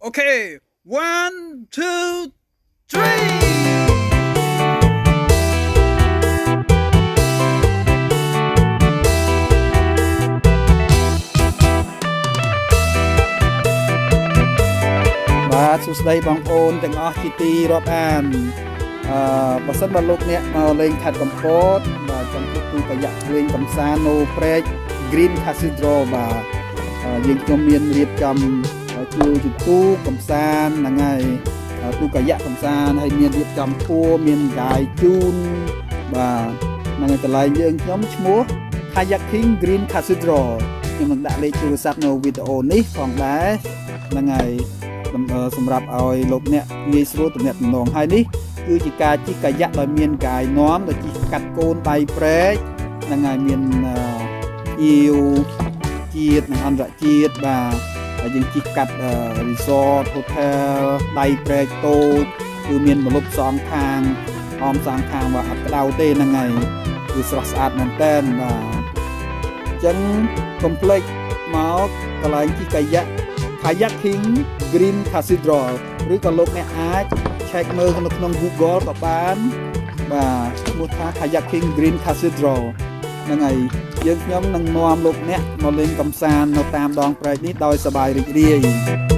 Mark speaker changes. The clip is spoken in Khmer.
Speaker 1: Okay, 1, 2, 3. បាទសួស្តីបងប្អូនទាំងអស់ជាទីរាប់អានបើសិនបើលោកអ្នកមកលេងខេត្តកំពតបាទចង់ជួបទូកាយៈលេងកំសាន្តនៅព្រែក Green Cathedral បាទយើងខ្ញុំមានរៀបចំជួយជាទូកំសាន្តហ្នឹងហើយទូកាយៈកំសាន្តហើយមានរៀបចំធួមានកាយជូនបាទហ្នឹងហើយកន្លែងយើងខ្ញុំឈ្មោះ Kayaking Green Cathedral ខ្ញុំនឹងដាក់លេខទូរស័ព្ទនៅវីដេអូនេះផងដែរហ្នឹងហើយសម្រាប់ឲ្យលោកអ្នកងាយស្រួលទំនាក់ទំនងហើយនេះគឺជាការជិះកាយៈដោយមានកាយនាំដោយជិះកាត់កូនដៃព្រែកហ្នឹងហើយមានជាវជាតិនិងអន្តរជាតិបាទហើយយើងជិះកាត់ resort hotel ដៃព្រែកតូចគឺមានម្លប់សងខាងអមសងខាងបាទអត់ក្តៅទេហ្នឹងហើយគឺស្រស់ស្អាតមែនតើបាទអញ្ចឹងកុំភ្លេចមកកន្លែងជិះកាយៈKayaking Green Cathedral ឬក៏លោកអ្នកអាច check មើលនៅក្នុង Google ក៏បានបាទឈ្មោះថា Kayaking Green Cathedral ហ្នឹងហើយយើងខ្ញុំនឹងនាំលោកអ្នកមកលេងកម្សាន្តនៅតាមដងព្រែកនេះដោយសប្បាយរីករាយ